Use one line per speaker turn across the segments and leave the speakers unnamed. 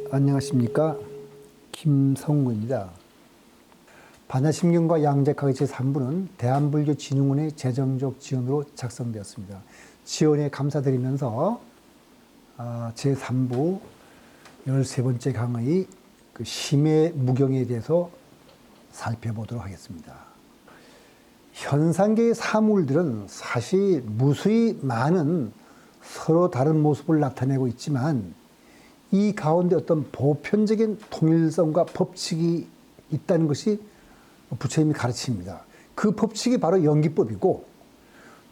안녕하십니까, 김성구입니다. 반야심경과 양자학의 제3부는 대한불교진흥원의 재정적 지원으로 작성되었습니다. 지원에 감사드리면서 제3부 13번째 강의 심의 무경에 대해서 살펴보도록 하겠습니다. 현상계의 사물들은 사실 무수히 많은 서로 다른 모습을 나타내고 있지만 이 가운데 어떤 보편적인 통일성과 법칙이 있다는 것이 부처님이 가르칩니다. 그 법칙이 바로 연기법이고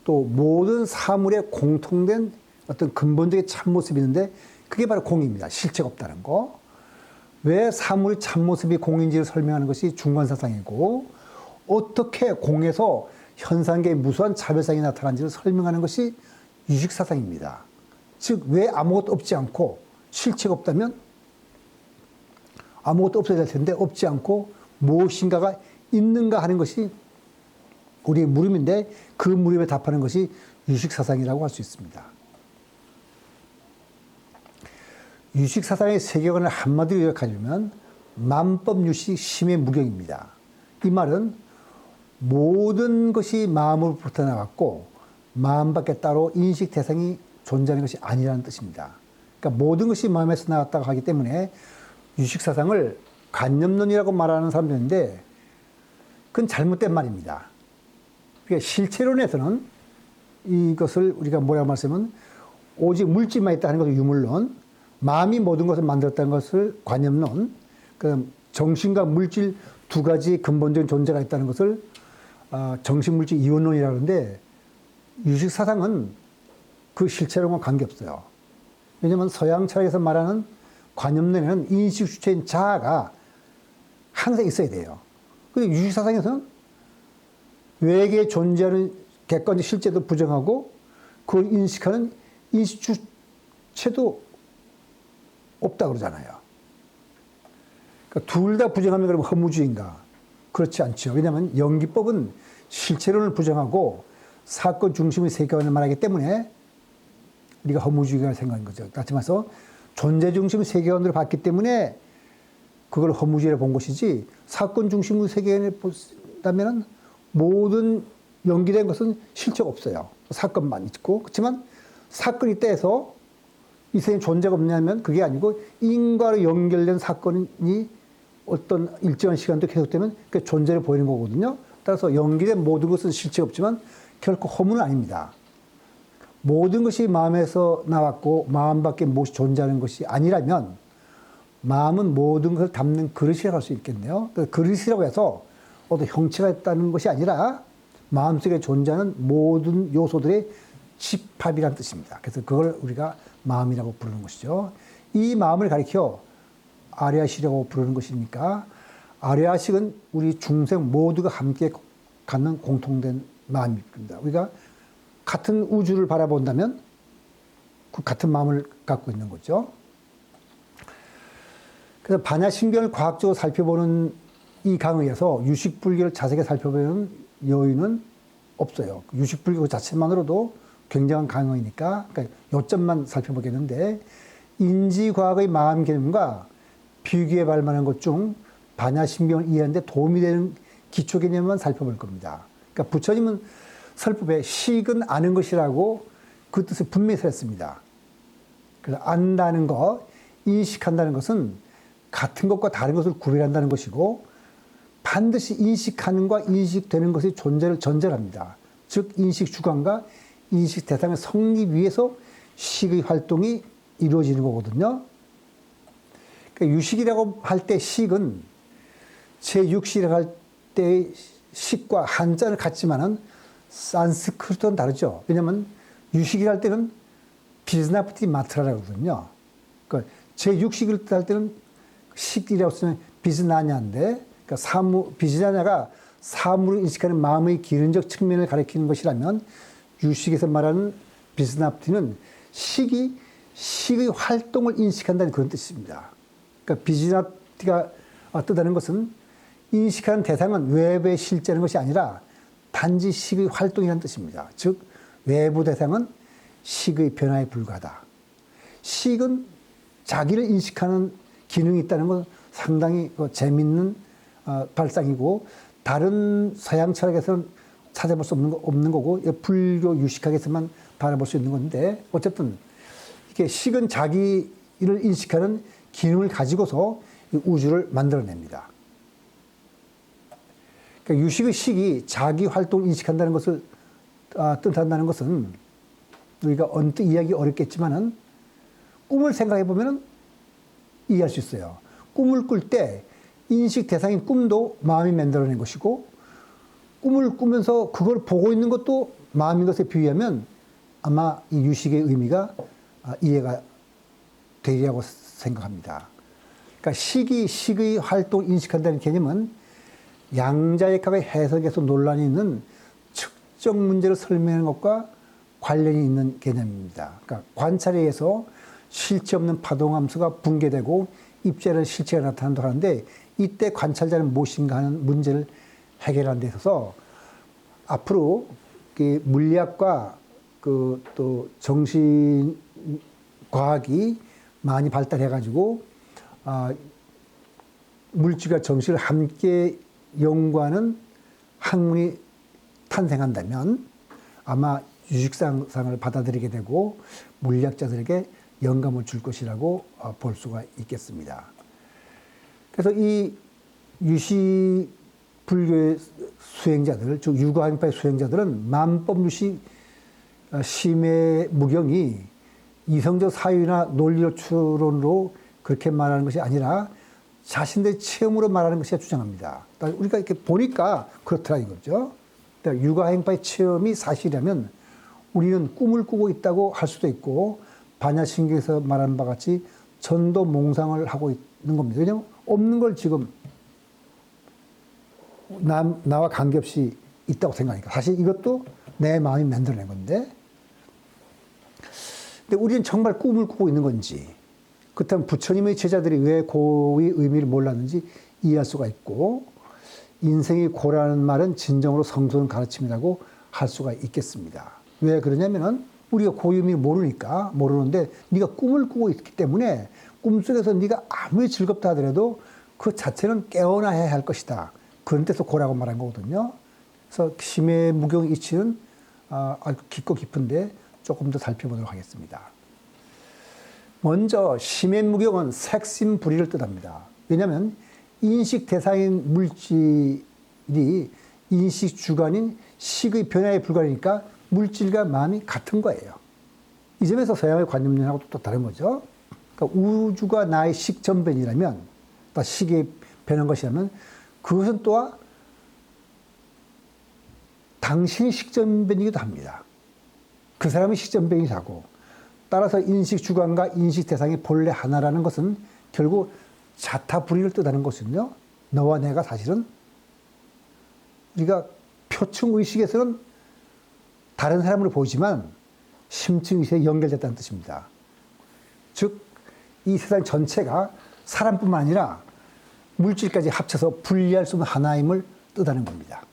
또 모든 사물에 공통된 어떤 근본적인 참모습이 있는데 그게 바로 공입니다. 실체가 없다는 거. 왜 사물의 참모습이 공인지를 설명하는 것이 중관사상이고 어떻게 공에서 현상계의 무수한 차별상이 나타나는지를 설명하는 것이 유식사상입니다. 즉 왜 아무것도 없지 않고 실체가 없다면 아무것도 없어야 될 텐데 없지 않고 무엇인가가 있는가 하는 것이 우리의 물음인데 그 물음에 답하는 것이 유식사상이라고 할 수 있습니다. 유식사상의 세계관을 한마디로 요약하려면 만법유식 심의 무경입니다. 이 말은 모든 것이 마음으로부터 나왔고 마음밖에 따로 인식 대상이 존재하는 것이 아니라는 뜻입니다. 그러니까 모든 것이 마음에서 나왔다고 하기 때문에 유식사상을 관념론이라고 말하는 사람도 있는데 그건 잘못된 말입니다. 그러니까 실체론에서는 이것을 우리가 뭐라고 말씀하면 오직 물질만 있다 하는 것을 유물론, 마음이 모든 것을 만들었다는 것을 관념론, 그다음 정신과 물질 두 가지 근본적인 존재가 있다는 것을 정신물질 이원론이라고 하는데 유식사상은 그 실체론과 관계없어요. 왜냐하면 서양 철학에서 말하는 관념론에는 인식 주체인 자아가 항상 있어야 돼요. 근데 유식사상에서는 외계에 존재하는 객관적 실제도 부정하고 그걸 인식하는 인식 주체도 없다 그러잖아요. 그러니까 둘 다 부정하면 그러면 허무주의인가? 그렇지 않죠. 왜냐하면 연기법은 실체론을 부정하고 사건 중심의 세계관을 말하기 때문에 우리가 허무주의가 생각한 거죠. 다시 말해서 존재 중심의 세계관으로 봤기 때문에 그걸 허무주의로 본 것이지 사건 중심의 세계관을 본다면 모든 연기된 것은 실체가 없어요. 사건만 있고. 그렇지만 사건이 있다 해서 이 세상에 존재가 없냐면 그게 아니고 인과로 연결된 사건이 어떤 일정한 시간도 계속되면 그 존재를 보이는 거거든요. 따라서 연기된 모든 것은 실체가 없지만 결코 허무는 아닙니다. 모든 것이 마음에서 나왔고 마음밖에 무엇이 존재하는 것이 아니라면 마음은 모든 것을 담는 그릇이라고 할 수 있겠네요. 그릇이라고 해서 어떤 형체가 있다는 것이 아니라 마음속에 존재하는 모든 요소들의 집합이라는 뜻입니다. 그래서 그걸 우리가 마음이라고 부르는 것이죠. 이 마음을 가리켜 아리아식이라고 부르는 것이니까 아리아식은 우리 중생 모두가 함께 갖는 공통된 마음입니다. 우리가 같은 우주를 바라본다면 그 같은 마음을 갖고 있는 거죠. 그래서 반야심경을 과학적으로 살펴보는 이 강의에서 유식불교를 자세하게 살펴보는 여유는 없어요. 유식불교 자체만으로도 굉장한 강의니까 그러니까 요점만 살펴보겠는데 인지과학의 마음 개념과 비교해 볼 만한 것 중 반야심경을 이해하는 데 도움이 되는 기초 개념만 살펴볼 겁니다. 그러니까 부처님은 설법에 식은 아는 것이라고 그 뜻을 분명히 했습니다. 그래서 안다는 것, 인식한다는 것은 같은 것과 다른 것을 구별한다는 것이고 반드시 인식하는 것과 인식되는 것의 존재를 전제합니다. 즉 인식 주관과 인식 대상의 성립 위해서 식의 활동이 이루어지는 거거든요. 그러니까 유식이라고 할 때 식은 제6식이라고 할 때의 식과 한자를 같지만은 산스크리트는 다르죠. 왜냐하면 유식이라 할 때는 비즈나프티 마트라라고 하거든요. 그러니까 제6식을 할 때는 식이라고 쓰면 비즈나냐인데 그러니까 비즈나냐가 사물을 인식하는 마음의 기능적 측면을 가리키는 것이라면 유식에서 말하는 비즈나프티는 식의 활동을 인식한다는 그런 뜻입니다. 그러니까 비즈나프티가 뜻하는 것은 인식하는 대상은 외부의 실제라는 것이 아니라 단지 식의 활동이라는 뜻입니다. 즉 외부 대상은 식의 변화에 불과하다. 식은 자기를 인식하는 기능이 있다는 건 상당히 재밌는 발상이고, 다른 서양 철학에서는 찾아볼 수 없는 거고, 불교 유식학에서만 바라볼 수 있는 건데, 어쨌든 이게 식은 자기를 인식하는 기능을 가지고서 우주를 만들어냅니다. 그러니까 유식의 식이 자기 활동을 인식한다는 것을 뜻한다는 것은 우리가 언뜻 이해하기 어렵겠지만은 꿈을 생각해 보면은 이해할 수 있어요. 꿈을 꿀 때 인식 대상인 꿈도 마음이 만들어낸 것이고, 꿈을 꾸면서 그걸 보고 있는 것도 마음인 것에 비유하면 아마 이 유식의 의미가 이해가 되리라고 생각합니다. 그러니까 식의 활동을 인식한다는 개념은 양자역학의 해석에서 논란이 있는 측정 문제를 설명하는 것과 관련이 있는 개념입니다. 그러니까 관찰에 의해서 실체 없는 파동함수가 붕괴되고 입자는 실체가 나타난다고 하는데, 이때 관찰자는 무엇인가 하는 문제를 해결하는 데 있어서 앞으로 물리학과 또 정신과학이 많이 발달해가지고 물질과 정신을 함께 연구하는 학문이 탄생한다면 아마 유식상을 받아들이게 되고 물리학자들에게 영감을 줄 것이라고 볼 수가 있겠습니다. 그래서 이 유식 불교의 수행자들, 즉 유가행파의 수행자들은 만법유식 심의 무경이 이성적 사유나 논리적 추론으로 그렇게 말하는 것이 아니라 자신들의 체험으로 말하는 것이라 주장합니다. 우리가 이렇게 보니까 그렇더라 이거죠. 그러니까 유가행파의 체험이 사실이라면 우리는 꿈을 꾸고 있다고 할 수도 있고, 반야신경에서 말하는 바 같이 전도 몽상을 하고 있는 겁니다. 왜냐하면 없는 걸 지금 나와 관계없이 있다고 생각하니까. 사실 이것도 내 마음이 만들어낸 건데, 근데 우리는 정말 꿈을 꾸고 있는 건지, 그렇다면 부처님의 제자들이 왜 고의 의미를 몰랐는지 이해할 수가 있고, 인생이 고라는 말은 진정으로 성스러운 가르침이라고 할 수가 있겠습니다. 왜 그러냐면은 우리가 고의 의미를 모르는데 네가 꿈을 꾸고 있기 때문에 꿈속에서 네가 아무리 즐겁다 하더라도 그 자체는 깨어나야 할 것이다. 그런 데서 고라고 말한 거거든요. 그래서 심의 무경 이치는 아주 깊고 깊은데 조금 더 살펴보도록 하겠습니다. 먼저 심의 무경은 색심불이를 뜻합니다. 왜냐하면 인식 대상인 물질이 인식 주관인 식의 변화에 불과하니까 물질과 마음이 같은 거예요. 이 점에서 서양의 관념론하고 또 다른 거죠. 그러니까 우주가 나의 식전변이라면, 식이 변한 것이라면 그것은 또한 당신의 식전변이기도 합니다. 그 사람의 식전변이 다고, 따라서 인식 주관과 인식 대상이 본래 하나라는 것은 결국 자타불이를 뜻하는 것이거든요. 너와 내가 사실은 우리가 표층 의식에서는 다른 사람으로 보이지만 심층 의식에 연결됐다는 뜻입니다. 즉, 이 세상 전체가 사람뿐만 아니라 물질까지 합쳐서 분리할 수 없는 하나임을 뜻하는 겁니다.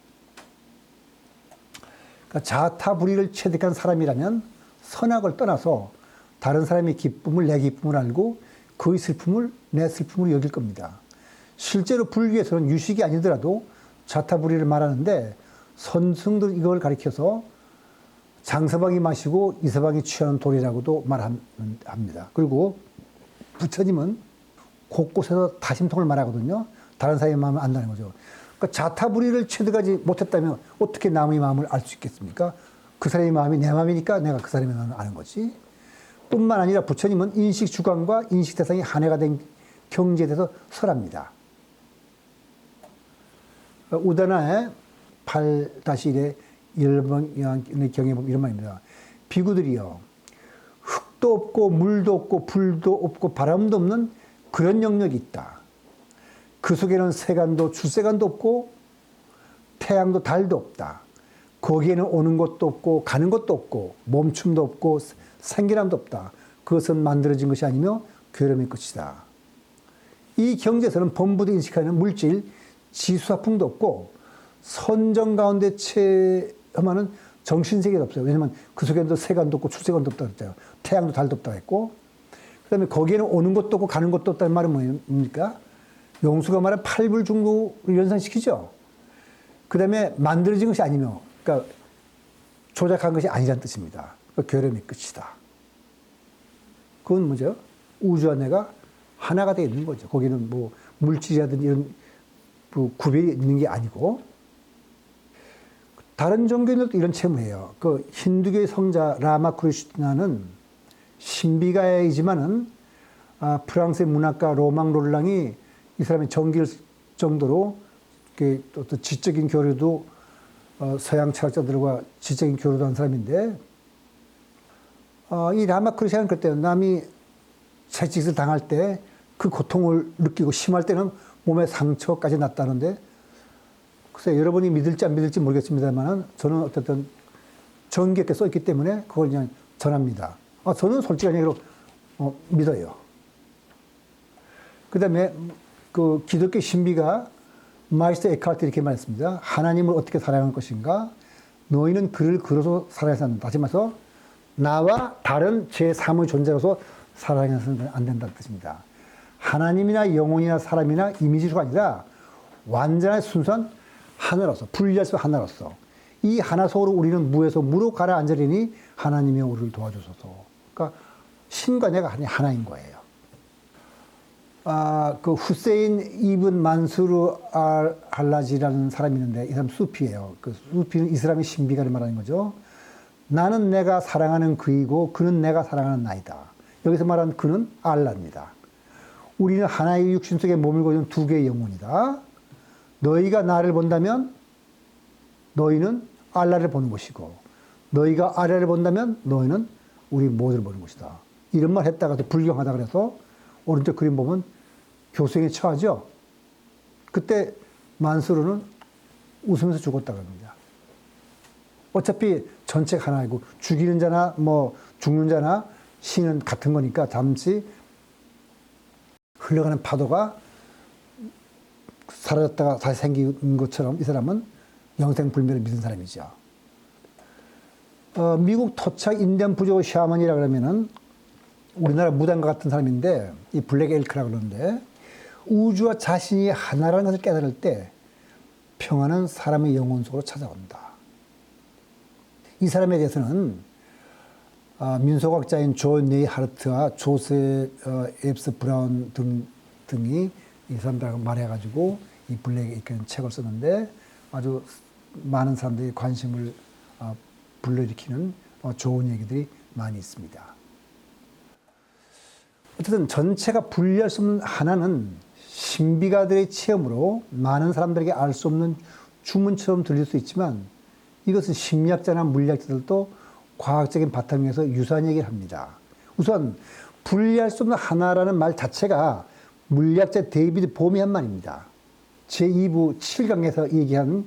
그러니까 자타불이를 체득한 사람이라면 선악을 떠나서 다른 사람의 기쁨을 내 기쁨을 알고 그의 슬픔을 내 슬픔으로 여길 겁니다. 실제로 불교에서는 유식이 아니더라도 자타불이를 말하는데, 선승들 이걸 가리켜서 장서방이 마시고 이서방이 취하는 돌이라고도 말합니다. 그리고 부처님은 곳곳에서 다심통을 말하거든요. 다른 사람의 마음을 안다는 거죠. 그러니까 자타불이를 체득하지 못했다면 어떻게 남의 마음을 알 수 있겠습니까? 그 사람의 마음이 내 마음이니까 내가 그 사람의 마음을 아는 거지. 뿐만 아니라 부처님은 인식 주관과 인식 대상이 하나가 된 경지에 대해서 설합니다. 우다나의 8-1의 1번의 경에 보면 이런 말입니다. 비구들이여, 흙도 없고 물도 없고 불도 없고 바람도 없는 그런 영역이 있다. 그 속에는 세간도 출세간도 없고 태양도 달도 없다. 거기에는 오는 것도 없고 가는 것도 없고 멈춤도 없고 생기람도 없다. 그것은 만들어진 것이 아니며 괴로움의 끝이다. 이 경지에서는 범부도 인식하는 물질, 지수화풍도 없고 선정 가운데 체험하는 정신세계도 없어요. 왜냐면 그 속에는 세간도 없고 출세간도 없다고 했잖아요. 태양도 달도 없다고 했고. 그 다음에 거기에는 오는 것도 없고 가는 것도 없다는 말은 뭡니까? 용수가 말한 팔불중구를 연상시키죠. 그 다음에 만들어진 것이 아니며, 그러니까 조작한 것이 아니란 뜻입니다. 그러니까 결함이 끝이다. 그건 뭐죠? 우주와 내가 하나가 되어 있는 거죠. 거기는 뭐 물질이라든지 이런 뭐 구별이 있는 게 아니고. 다른 종교들도 이런 체험을 해요. 그 힌두교의 성자 라마크리슈나는 신비가이지만은 프랑스의 문학가 로망 롤랑이 이 사람의 정기를 정도로 또 지적인 교류도 서양 철학자들과 지적인 교류도 한 사람인데 이 라마크리슈나는 그때 남이 채찍을 당할 때 그 고통을 느끼고 심할 때는 몸에 상처까지 났다는데 글쎄 여러분이 믿을지 안 믿을지 모르겠습니다만 저는 어쨌든 정기 있게 써있기 때문에 그걸 그냥 전합니다. 저는 솔직한 얘기로 믿어요. 그 다음에 그 기독교 신비가 마이스터 에크하르트 이렇게 말했습니다. 하나님을 어떻게 사랑할 것인가? 너희는 그를 그로서 사랑해서 한다. 다시 말해서 나와 다른 제3의 존재로서 사랑해서는 안 된다는 뜻입니다. 하나님이나 영혼이나 사람이나 이미지가 아니라 완전한 순수한 하나로서, 분리할 수 하나로서 이 하나 속으로 우리는 무에서 무로 가라앉으리니 하나님이 우리를 도와주소서. 그러니까 신과 내가 하나인 거예요. 그 후세인 이븐 만수르 알라지라는 사람이 있는데 이 사람 수피예요. 그 수피는 이슬람의 신비가를 말하는 거죠. 나는 내가 사랑하는 그이고 그는 내가 사랑하는 나이다. 여기서 말하는 그는 알라입니다. 우리는 하나의 육신 속에 머물고 있는 두 개의 영혼이다. 너희가 나를 본다면 너희는 알라를 보는 것이고 너희가 알라를 본다면 너희는 우리 모두를 보는 것이다. 이런 말 했다가 불경하다 그래서 오른쪽 그림 보면 교수형에 처하죠. 그때 만수르는 웃으면서 죽었다고 합니다. 어차피 전체가 하나이고 죽이는 자나 뭐 죽는 자나 신은 같은 거니까 잠시 흘러가는 파도가 사라졌다가 다시 생긴 것처럼 이 사람은 영생불멸을 믿은 사람이죠. 미국 토착 인디언 부족 샤먼이라 그러면은 우리나라 무당과 같은 사람인데 이 블랙 엘크라 그러는데 우주와 자신이 하나라는 것을 깨달을 때 평화는 사람의 영혼 속으로 찾아온다. 이 사람에 대해서는 민속학자인 존 네이하르트와 조세 앱스 브라운 등이 이 사람들하고 말해가지고 이 블랙 엘크라는 책을 썼는데 아주 많은 사람들이 관심을 불러일으키는 좋은 얘기들이 많이 있습니다. 어쨌든 전체가 분리할 수 없는 하나는 신비가들의 체험으로 많은 사람들에게 알 수 없는 주문처럼 들릴 수 있지만 이것은 심리학자나 물리학자들도 과학적인 바탕에서 유사한 얘기를 합니다. 우선 분리할 수 없는 하나라는 말 자체가 물리학자 데이비드 봄이 한 말입니다. 제2부 7강에서 얘기한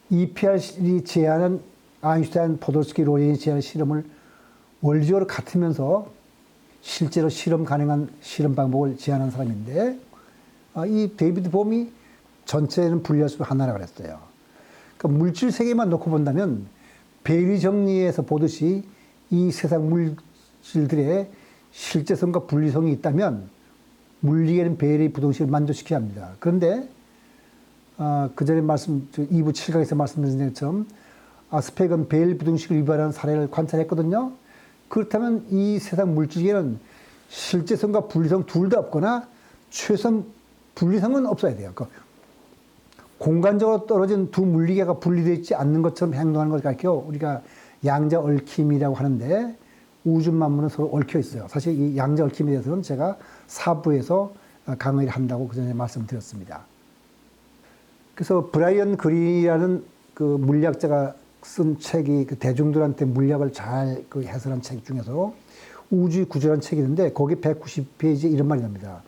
EPR이 제안한 아인슈타인, 포돌스키, 로렌이 제안한 실험을 원리적으로 같으면서 실제로 실험 가능한 실험 방법을 제안한 사람인데 이 데이비드 봄이 전체는 분리할 수 없는 하나라고 그랬어요. 그러니까 물질 세계만 놓고 본다면 베일리 정리에서 보듯이 이 세상 물질들의 실제성과 분리성이 있다면 물리계는 베일리 부동식을 만족시켜야 합니다. 그런데 그 전에 2부 7강에서 말씀드린 것처럼 스펙은 베일 부등식을 위반하는 사례를 관찰했거든요. 그렇다면 이 세상 물질계는 실제성과 분리성 둘 다 없거나 최소한 분리성은 없어야 돼요. 공간적으로 떨어진 두 물리계가 분리되어 있지 않는 것처럼 행동하는 것을 가리켜 우리가 양자 얽힘이라고 하는데 우주 만물은 서로 얽혀 있어요. 사실 이 양자 얽힘에 대해서는 제가 4부에서 강의를 한다고 그 전에 말씀드렸습니다. 그래서 브라이언 그린이라는 그 물리학자가 쓴 책이 그 대중들한테 물리학을 잘 그 해설한 책 중에서 우주의 구조라는 책이 있는데 거기 190페이지에 이런 말이 납니다.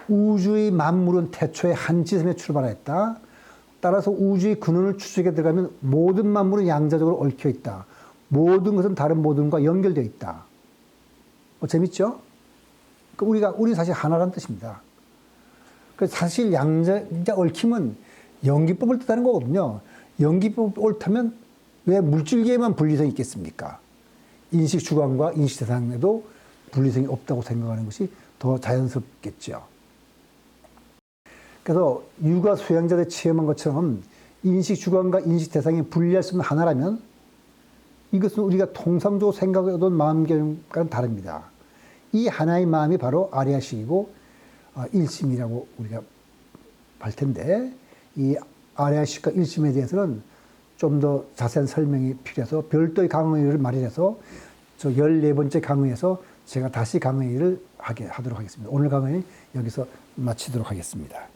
우주의 만물은 태초에 한 지점에 출발했다. 따라서 우주의 근원을 추적해 들어가면 모든 만물은 양자적으로 얽혀 있다. 모든 것은 다른 모든과 연결되어 있다. 재밌죠? 우리 사실 하나라는 뜻입니다. 사실 양자 얽힘은 연기법을 뜻하는 거거든요. 연기법 옳다면 왜 물질계에만 분리성이 있겠습니까? 인식 주관과 인식 대상에도 분리성이 없다고 생각하는 것이 더 자연스럽겠죠. 그래서 육아 수양자들이 체험한 것처럼 인식 주관과 인식 대상이 분리할 수 없는 하나라면 이것은 우리가 통상적으로 생각하던 마음과는 다릅니다. 이 하나의 마음이 바로 아리아식이고 일심이라고 우리가 할 텐데, 이 아리아식과 일심에 대해서는 좀 더 자세한 설명이 필요해서 별도의 강의를 마련해서 저 14번째 강의에서 제가 다시 강의를 하도록 하겠습니다. 오늘 강의는 여기서 마치도록 하겠습니다.